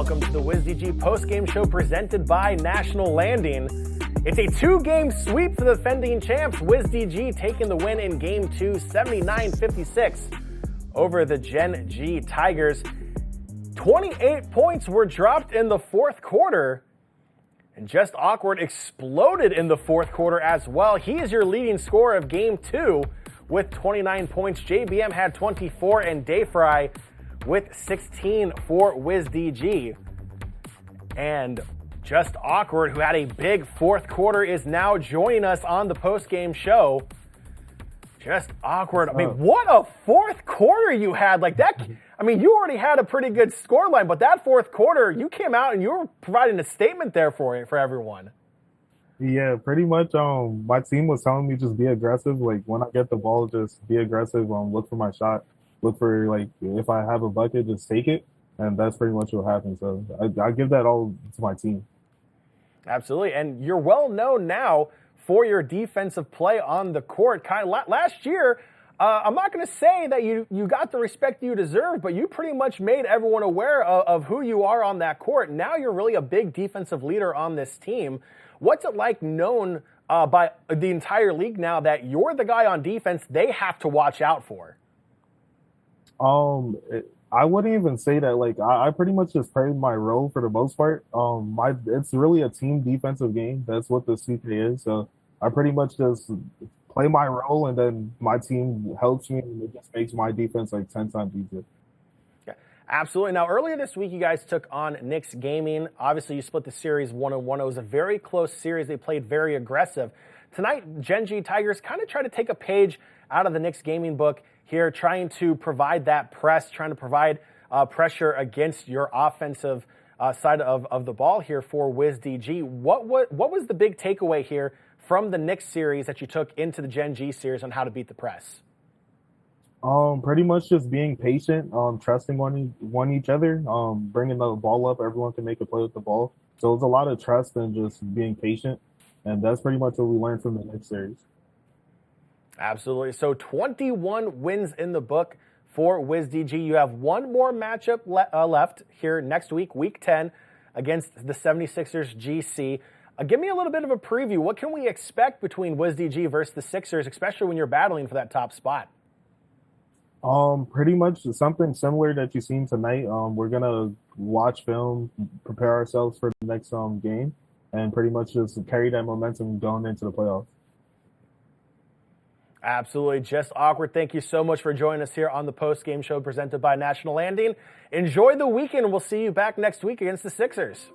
welcome to the WizDG post-game show presented by National Landing. It's a two-game sweep for the defending champs. WizDG taking the win in Game 2, 79-56 over the Gen.G Tigers. 28 points were dropped in the fourth quarter, and JustAwkward exploded in the fourth quarter as well. He is your leading scorer of Game 2 with 29 points. JBM had 24, and Dayfry with 16 for WizDG. And JustAwkward, who had a big fourth quarter, is now joining us on the post-game show. JustAwkward, I mean, what a fourth quarter you had. Like that, I mean, you already had a pretty good scoreline, but that fourth quarter, you came out and you were providing a statement there for everyone. Yeah, pretty much. My team was telling me just be aggressive. Like when I get the ball, just be aggressive. Look for my shot. Look for, like, if I have a bucket, just take it. And that's pretty much what happened. So I give that all to my team. Absolutely. And you're well known now for your defensive play on the court. Last year, I'm not going to say that you got the respect you deserve, but you pretty much made everyone aware of who you are on that court. Now you're really a big defensive leader on this team. What's it like known by the entire league now that you're the guy on defense they have to watch out for? I wouldn't even say that. Like I pretty much just played my role for the most part. It's really a team defensive game. That's what the CK is. So I pretty much just play my role, and then my team helps me, and it just makes my defense like 10 times easier. Yeah, absolutely. Now, earlier this week, you guys took on Knicks Gaming. Obviously, you split the series 1-1. It was a very close series. They played very aggressive. Tonight, Gen.G Tigers kind of try to take a page out of the Knicks Gaming book here, trying to provide that press, trying to provide pressure against your offensive side of the ball here for WizDG. What was the big takeaway here from the Knicks series that you took into the Gen.G series on how to beat the press? Pretty much just being patient, trusting on each other, bringing the ball up. Everyone can make a play with the ball. So it's a lot of trust and just being patient. And that's pretty much what we learned from the Knicks series. Absolutely. So 21 wins in the book for WizDG. You have one more matchup left here next week, Week 10, against the 76ers GC. Give me a little bit of a preview. What can we expect between WizDG versus the Sixers, especially when you're battling for that top spot? Pretty much something similar that you've seen tonight. We're going to watch film, prepare ourselves for the next game, and pretty much just carry that momentum going into the playoffs. Absolutely. JustAwkward, thank you so much for joining us here on the post-game show presented by National Landing. Enjoy the weekend. We'll see you back next week against the Sixers.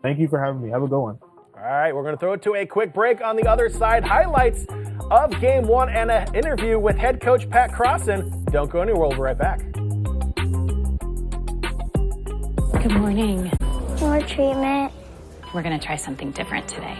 Thank you for having me. Have a good one. All right, we're going to throw it to a quick break. On the other side, highlights of Game 1 and an interview with head coach Pat Crossan. Don't go anywhere. We'll be right back. Good morning. More treatment. We're going to try something different today.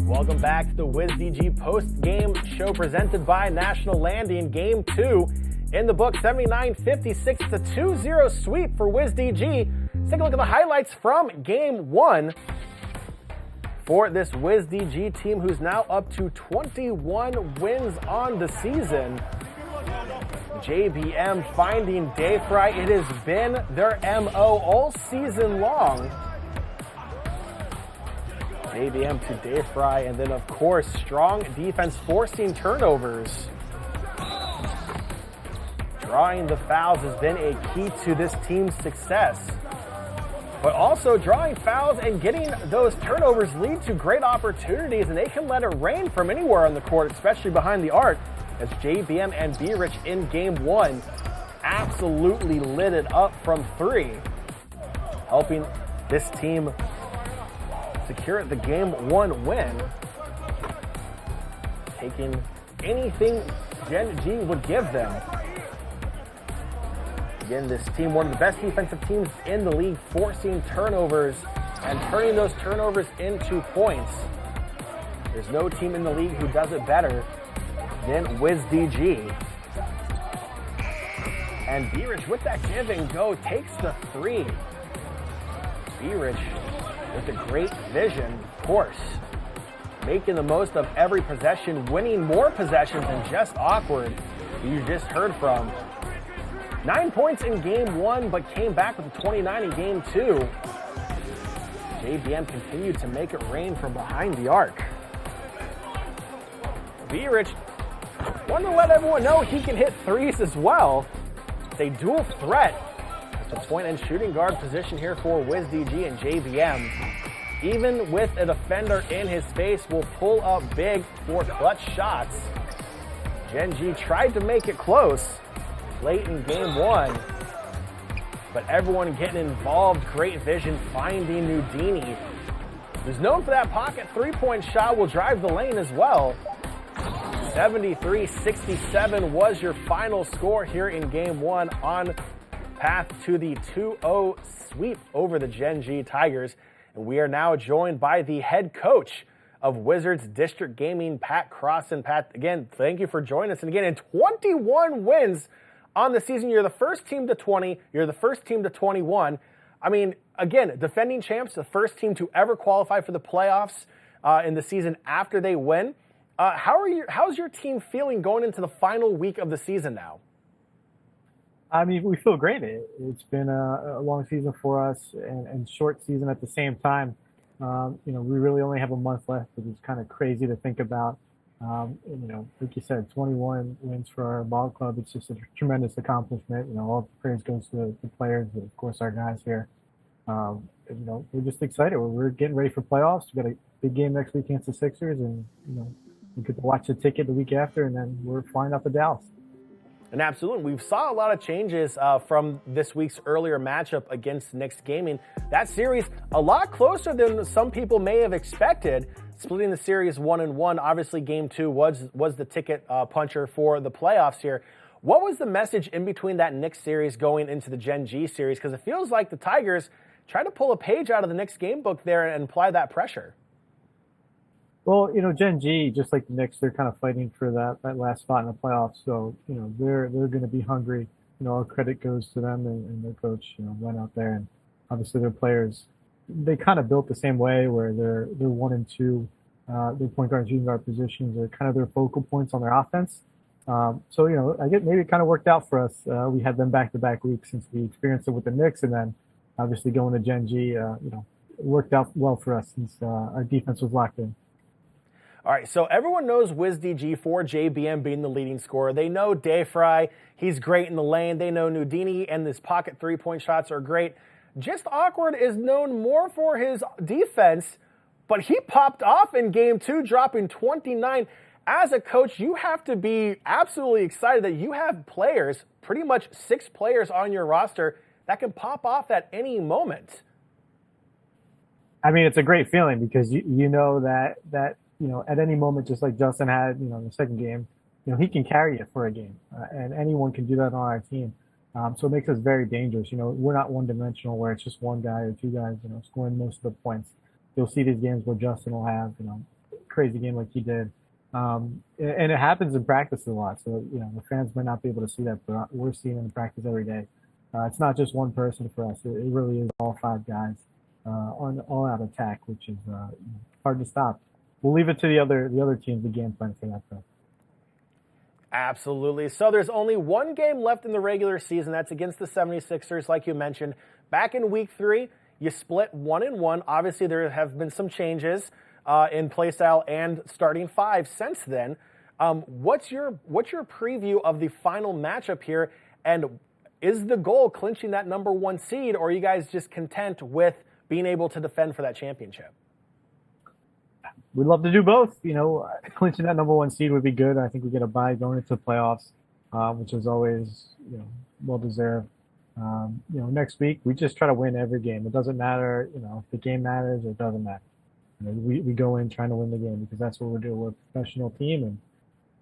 Welcome back to the WizDG post-game show presented by National Landing. Game 2 in the book, 79-56. It's a 2-0 sweep for WizDG. Let's take a look at the highlights from Game 1 for this WizDG team, who's now up to 21 wins on the season. JBM finding Dayfry. It has been their MO all season long. JBM to Dayfry, and then, of course, strong defense forcing turnovers. Drawing the fouls has been a key to this team's success. But also drawing fouls and getting those turnovers lead to great opportunities, and they can let it rain from anywhere on the court, especially behind the arc, as JBM and B-Rich in Game 1 absolutely lit it up from 3, helping this team secure the Game 1 win, taking anything Gen.G would give them. Again, this team, one of the best defensive teams in the league, forcing turnovers and turning those turnovers into points. There's no team in the league who does it better than WizDG. And B-Rich with that give and go takes the 3. B-Rich with a great vision, of course. Making the most of every possession, winning more possessions than Just Awkward, who you just heard from. 9 points in game 1, but came back with a 29 in game 2. JBM continued to make it rain from behind the arc. Rich wanted to let everyone know he can hit threes as well. It's a dual threat at the point and shooting guard position here for WizDG and JBM. Even with a defender in his face, will pull up big for clutch shots. Gen.G tried to make it close late in game 1, but everyone getting involved. Great vision, finding Nudini, who's known for that pocket three-point shot, will drive the lane as well. 73-67 was your final score here in game 1, on path to the 2-0 sweep over the Gen.G Tigers. And we are now joined by the head coach of Wizards District Gaming, Pat Cross. And Pat, again, thank you for joining us. And again, in 21 wins on the season, you're the first team to 20, you're the first team to 21. I mean, again, defending champs, the first team to ever qualify for the playoffs in the season after they win. How's your team feeling going into the final week of the season now? I mean, we feel great. It's been a long season for us and short season at the same time. We really only have a month left, which is kind of crazy to think about. Like you said, 21 wins for our ball club. It's just a tremendous accomplishment. All the praise goes to the players, but of course our guys here. We're just excited. We're getting ready for playoffs. We got a big game next week against the Sixers, and we get to watch the ticket the week after, and then we're flying up to Dallas. And absolutely, we saw a lot of changes from this week's earlier matchup against Knicks Gaming. That series, a lot closer than some people may have expected, splitting the series 1-1. Obviously, game 2 was the ticket puncher for the playoffs here. What was the message in between that Knicks series going into the Gen.G series? Because it feels like the Tigers tried to pull a page out of the Knicks game book there and apply that pressure. Well, Gen.G, just like the Knicks, they're kind of fighting for that last spot in the playoffs. So, they're going to be hungry. All credit goes to them and their coach, went out there, and obviously their players, they kind of built the same way where they're 1 and 2. Their point guard and shooting guard positions are kind of their focal points on their offense. I get maybe it kind of worked out for us. We had them back-to-back weeks since we experienced it with the Knicks, and then obviously going to Gen.G, it worked out well for us since our defense was locked in. All right, so everyone knows WizDG for JBM being the leading scorer. They know Dayfry, he's great in the lane. They know Nudini and his pocket three-point shots are great. Just Awkward is known more for his defense, but he popped off in game 2, dropping 29. As a coach, you have to be absolutely excited that you have players, pretty much 6 players on your roster, that can pop off at any moment. I mean, it's a great feeling because you know that at any moment, just like Justin had, in the second game, he can carry it for a game, and anyone can do that on our team. So it makes us very dangerous. We're not one-dimensional where it's just one guy or two guys, scoring most of the points. You'll see these games where Justin will have, crazy game like he did. And it happens in practice a lot. So, the fans might not be able to see that, but we're seeing it in practice every day. It's not just one person for us. It really is all 5 guys on all-out attack, which is hard to stop. We'll leave it to the other teams, the game plan for that, though. Absolutely. So there's only one game left in the regular season. That's against the 76ers, like you mentioned. Back in week 3, you split 1-1. Obviously, there have been some changes in play style and starting 5 since then. What's your preview of the final matchup here? And is the goal clinching that number 1 seed, or are you guys just content with being able to defend for that championship? We'd love to do both. Clinching that number 1 seed would be good. I think we get a bye going into the playoffs, which is always, well deserved. Next week we just try to win every game. It doesn't matter, if the game matters or it doesn't matter. We go in trying to win the game because that's what we're doing. We're a professional team,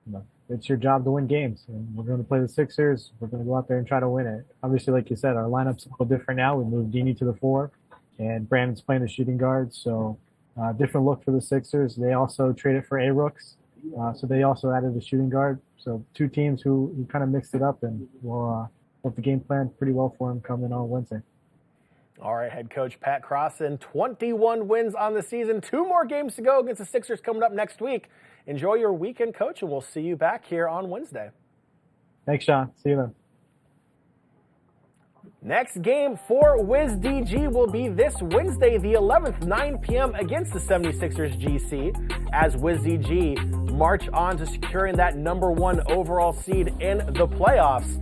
and it's your job to win games. And we're going to play the Sixers. We're going to go out there and try to win it. Obviously, like you said, our lineup's a little different now. We moved Dini to the 4, and Brandon's playing the shooting guard. So. Different look for the Sixers. They also traded for A-Rooks, so they also added a shooting guard. So 2 teams who kind of mixed it up, and we'll have the game plan pretty well for them coming on Wednesday. All right, head coach Pat Crossan, 21 wins on the season. 2 more games to go against the Sixers coming up next week. Enjoy your weekend, Coach, and we'll see you back here on Wednesday. Thanks, Sean. See you then. Next game for WizDG will be this Wednesday, the 11th, 9 p.m. against the 76ers GC as WizDG march on to securing that #1 overall seed in the playoffs.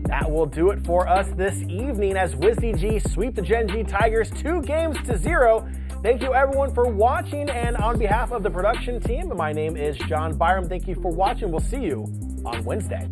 That will do it for us this evening as WizDG sweep the Gen.G Tigers 2-0. Thank you everyone for watching, and on behalf of the production team, my name is John Byram. Thank you for watching. We'll see you on Wednesday.